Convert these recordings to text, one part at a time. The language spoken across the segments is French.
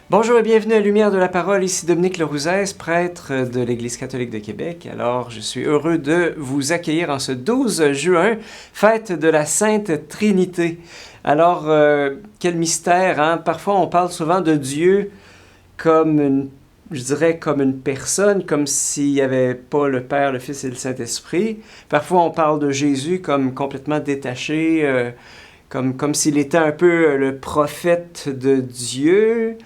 Bonjour et bienvenue à Lumière de la Parole, ici Dominique Lerouzès, prêtre de l'Église catholique de Québec. Alors, je suis heureux de vous accueillir en ce 12 juin, fête de la Sainte Trinité. Alors, quel mystère, hein? Parfois, on parle souvent de Dieu comme comme une personne, comme s'il n'y avait pas le Père, le Fils et le Saint-Esprit. Parfois, on parle de Jésus comme complètement détaché, comme s'il était un peu le prophète de Dieu.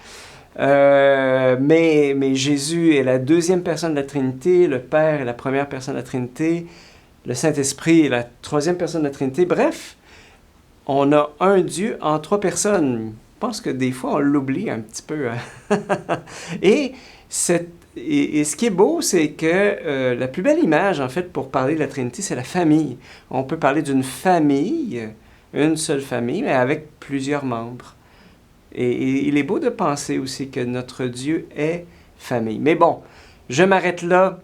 Mais Jésus est la deuxième personne de la Trinité, le Père est la première personne de la Trinité, le Saint-Esprit est la troisième personne de la Trinité. Bref, on a un Dieu en trois personnes. Je pense que des fois, on l'oublie un petit peu. Hein? et, et ce qui est beau, c'est que la plus belle image, en fait, pour parler de la Trinité, c'est la famille. On peut parler d'une famille, une seule famille, mais avec plusieurs membres. Et il est beau de penser aussi que notre Dieu est famille. Mais bon, je m'arrête là,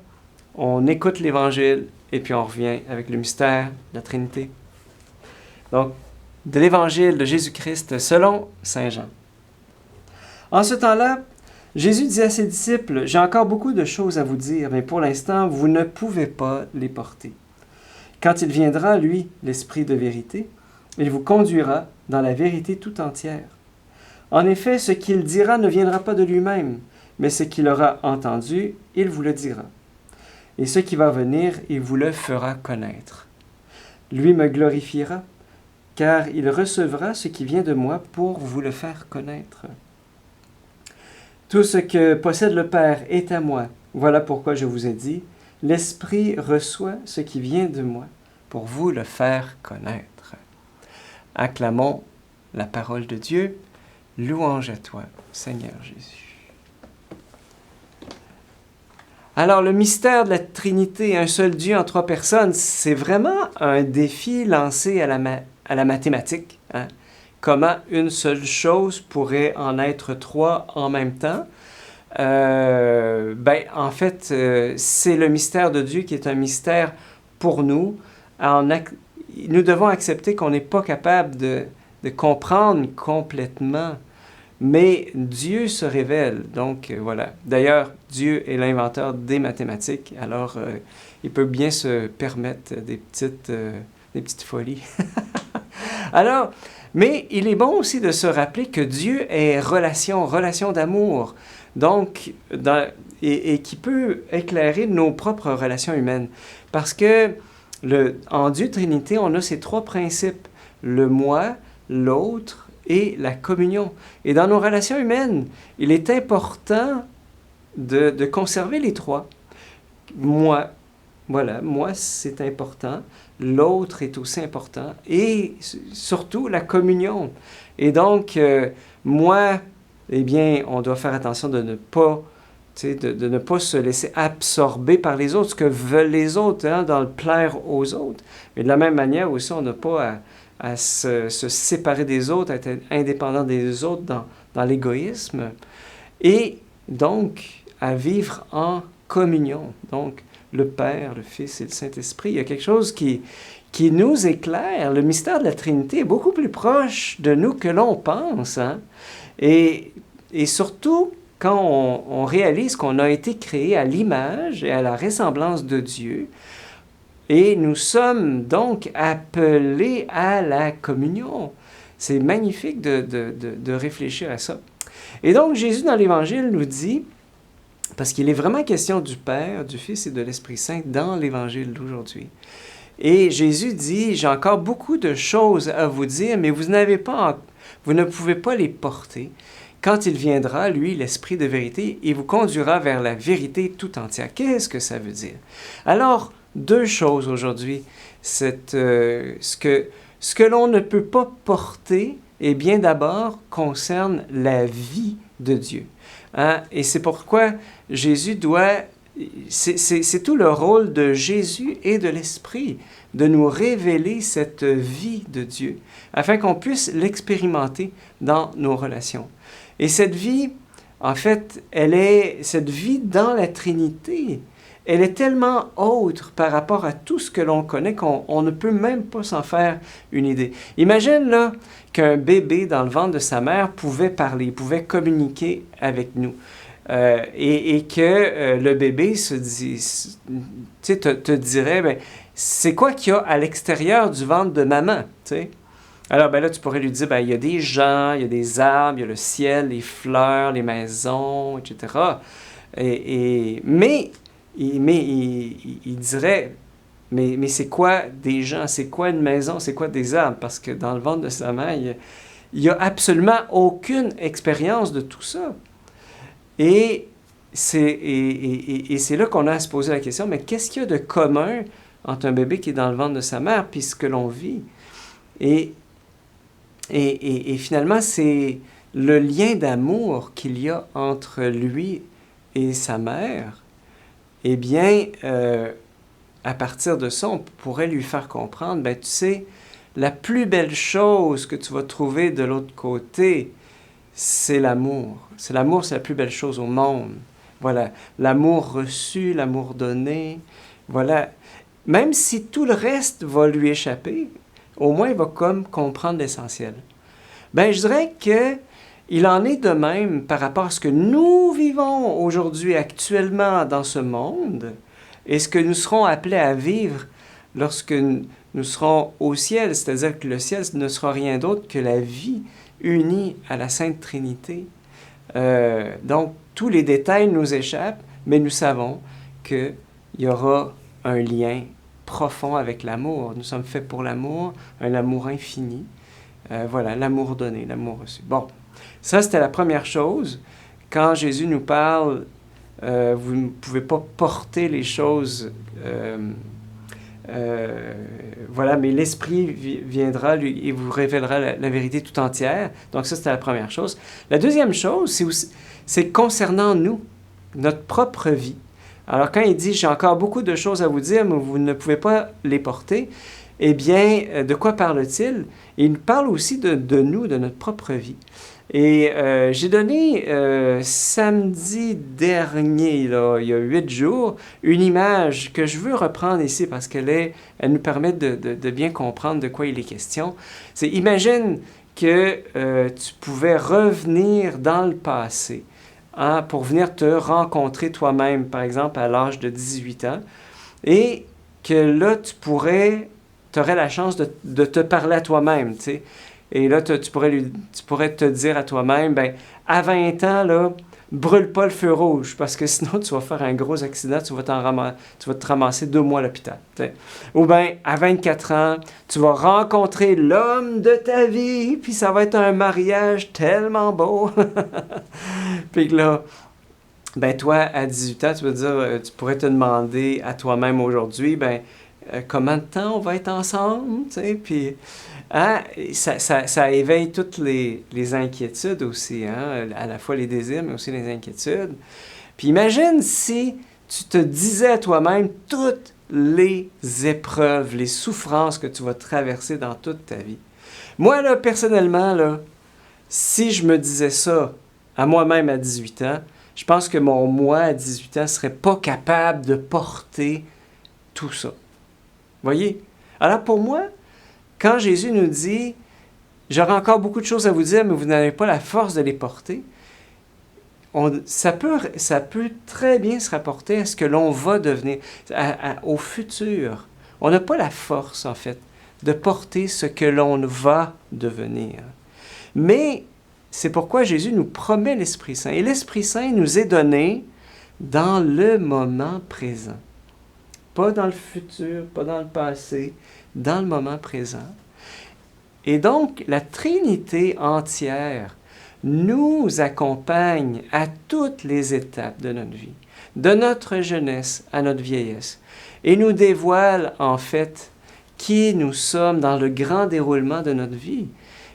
on écoute l'Évangile et puis on revient avec le mystère de la Trinité. Donc, de l'Évangile de Jésus-Christ selon Saint Jean. En ce temps-là, Jésus dit à ses disciples, « J'ai encore beaucoup de choses à vous dire, mais pour l'instant, vous ne pouvez pas les porter. Quand il viendra, lui, l'Esprit de vérité, il vous conduira dans la vérité tout entière. En effet, ce qu'il dira ne viendra pas de lui-même, mais ce qu'il aura entendu, il vous le dira. Et ce qui va venir, il vous le fera connaître. Lui me glorifiera, car il recevra ce qui vient de moi pour vous le faire connaître. Tout ce que possède le Père est à moi. Voilà pourquoi je vous ai dit, l'Esprit reçoit ce qui vient de moi pour vous le faire connaître. Acclamons la parole de Dieu. Louange à toi, Seigneur Jésus. Alors, le mystère de la Trinité, un seul Dieu en trois personnes, c'est vraiment un défi lancé à la mathématique. Hein? Comment une seule chose pourrait en être trois en même temps? En fait, c'est le mystère de Dieu qui est un mystère pour nous. Nous devons accepter qu'on n'est pas capable de comprendre complètement. Mais Dieu se révèle, donc voilà. D'ailleurs, Dieu est l'inventeur des mathématiques, alors il peut bien se permettre des petites folies. Alors, mais il est bon aussi de se rappeler que Dieu est relation d'amour, donc, et qui peut éclairer nos propres relations humaines. Parce que en Dieu Trinité, on a ces trois principes, le moi, l'autre, et la communion. Et dans nos relations humaines, il est important de conserver les trois. Moi, voilà, moi c'est important, l'autre est aussi important, et surtout la communion. Et donc, moi, eh bien, on doit faire attention de ne pas se laisser absorber par les autres, ce que veulent les autres, hein, dans le plaire aux autres. Mais de la même manière aussi, on n'a pas à se séparer des autres, à être indépendant des autres dans l'égoïsme, et donc à vivre en communion. Donc, le Père, le Fils et le Saint-Esprit. Il y a quelque chose qui nous éclaire. Le mystère de la Trinité est beaucoup plus proche de nous que l'on pense. Hein? Et surtout, quand on réalise qu'on a été créé à l'image et à la ressemblance de Dieu, et nous sommes donc appelés à la communion. C'est magnifique de réfléchir à ça. Et donc, Jésus, dans l'Évangile, nous dit, parce qu'il est vraiment question du Père, du Fils et de l'Esprit Saint dans l'Évangile d'aujourd'hui. Et Jésus dit, « J'ai encore beaucoup de choses à vous dire, mais vous ne pouvez pas les porter. Quand il viendra, lui, l'Esprit de vérité, il vous conduira vers la vérité tout entière. » Qu'est-ce que ça veut dire? Alors, deux choses aujourd'hui. Ce que l'on ne peut pas porter, eh bien d'abord, concerne la vie de Dieu. Hein? Et c'est pourquoi Jésus doit... C'est tout le rôle de Jésus et de l'Esprit, de nous révéler cette vie de Dieu, afin qu'on puisse l'expérimenter dans nos relations. Et cette vie, en fait, cette vie dans la Trinité, elle est tellement autre par rapport à tout ce que l'on connaît qu'on ne peut même pas s'en faire une idée. Imagine là qu'un bébé dans le ventre de sa mère pouvait parler, pouvait communiquer avec nous. Et que le bébé te dirait, ben, c'est quoi qu'il y a à l'extérieur du ventre de maman, tu sais? Alors, ben là, tu pourrais lui dire, ben, il y a des gens, il y a des arbres, il y a le ciel, les fleurs, les maisons, etc. Mais il dirait, mais c'est quoi des gens? C'est quoi une maison? C'est quoi des arbres? Parce que dans le ventre de sa mère, il n'y a absolument aucune expérience de tout ça. Et c'est là qu'on a à se poser la question, mais qu'est-ce qu'il y a de commun entre un bébé qui est dans le ventre de sa mère puis ce que l'on vit? Et finalement, c'est le lien d'amour qu'il y a entre lui et sa mère. Eh bien, à partir de ça, on pourrait lui faire comprendre, ben, tu sais, la plus belle chose que tu vas trouver de l'autre côté, c'est l'amour. L'amour, c'est la plus belle chose au monde. Voilà, l'amour reçu, l'amour donné. Voilà, même si tout le reste va lui échapper, au moins il va comme comprendre l'essentiel. Ben, je dirais que il en est de même par rapport à ce que nous vivons aujourd'hui, actuellement dans ce monde, et ce que nous serons appelés à vivre lorsque nous serons au ciel, c'est-à-dire que le ciel ne sera rien d'autre que la vie unie à la Sainte Trinité. Donc, tous les détails nous échappent, mais nous savons qu'il y aura un lien profond avec l'amour. Nous sommes faits pour l'amour, un amour infini. Voilà, l'amour donné, l'amour reçu. Bon, ça c'était la première chose. Quand Jésus nous parle, vous ne pouvez pas porter les choses, voilà, mais l'Esprit viendra et vous révélera la vérité tout entière. Donc ça c'était la première chose. La deuxième chose, c'est concernant nous, notre propre vie. Alors quand il dit « j'ai encore beaucoup de choses à vous dire, mais vous ne pouvez pas les porter », eh bien, de quoi parle-t-il? Il nous parle aussi de nous, de notre propre vie. Et j'ai donné samedi dernier, là, il y a 8 jours, une image que je veux reprendre ici parce elle nous permet de bien comprendre de quoi il est question. C'est, imagine que tu pouvais revenir dans le passé, hein, pour venir te rencontrer toi-même, par exemple, à l'âge de 18 ans, et que là, tu aurais la chance de te parler à toi-même, tu sais. Et là, tu pourrais te dire à toi-même, ben, à 20 ans, là, brûle pas le feu rouge, parce que sinon, tu vas faire un gros accident, tu vas te ramasser 2 mois à l'hôpital. T'sais. Ou bien, à 24 ans, tu vas rencontrer l'homme de ta vie, puis ça va être un mariage tellement beau. Puis là, ben toi, à 18 ans, tu pourrais te demander à toi-même aujourd'hui, ben, comment de temps on va être ensemble, tu sais, puis hein, ça éveille toutes les inquiétudes aussi, hein, à la fois les désirs, mais aussi les inquiétudes. Puis imagine si tu te disais à toi-même toutes les épreuves, les souffrances que tu vas traverser dans toute ta vie. Moi, là, personnellement, là, si je me disais ça à moi-même à 18 ans, je pense que mon moi à 18 ans ne serait pas capable de porter tout ça. Voyez? Alors pour moi, quand Jésus nous dit « J'aurai encore beaucoup de choses à vous dire, mais vous n'avez pas la force de les porter », ça peut très bien se rapporter à ce que l'on va devenir, au futur. On n'a pas la force, en fait, de porter ce que l'on va devenir. Mais c'est pourquoi Jésus nous promet l'Esprit Saint. Et l'Esprit Saint nous est donné dans le moment présent. Pas dans le futur, pas dans le passé, dans le moment présent. Et donc, la Trinité entière nous accompagne à toutes les étapes de notre vie, de notre jeunesse à notre vieillesse, et nous dévoile en fait qui nous sommes dans le grand déroulement de notre vie.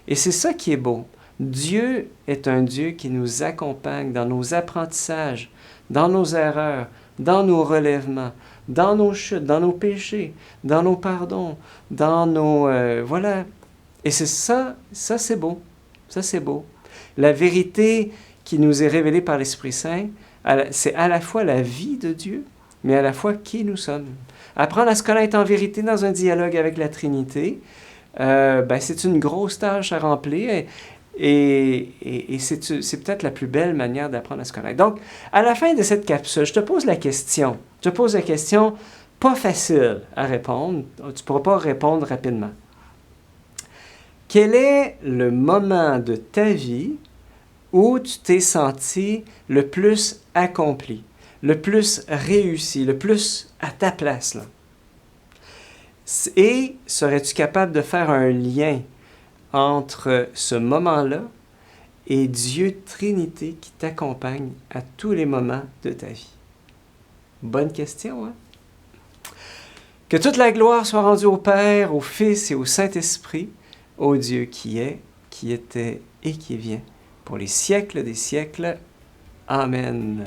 Et c'est ça qui est beau. Dieu est un Dieu qui nous accompagne dans nos apprentissages, dans nos erreurs, dans nos relèvements, dans nos chutes, dans nos péchés, dans nos pardons, dans nos... voilà. Et c'est ça c'est beau. Ça c'est beau. La vérité qui nous est révélée par l'Esprit Saint, c'est à la fois la vie de Dieu mais à la fois qui nous sommes. Apprendre à se connaître en vérité dans un dialogue avec la Trinité, c'est une grosse tâche à remplir et c'est peut-être la plus belle manière d'apprendre à se connaître. Donc, à la fin de cette capsule, je te pose la question. Je te pose la question pas facile à répondre. Tu ne pourras pas répondre rapidement. Quel est le moment de ta vie où tu t'es senti le plus accompli, le plus réussi, le plus à ta place, là? Et serais-tu capable de faire un lien entre ce moment-là et Dieu Trinité qui t'accompagne à tous les moments de ta vie? Bonne question, hein? Que toute la gloire soit rendue au Père, au Fils et au Saint-Esprit, au Dieu qui est, qui était et qui vient, pour les siècles des siècles. Amen.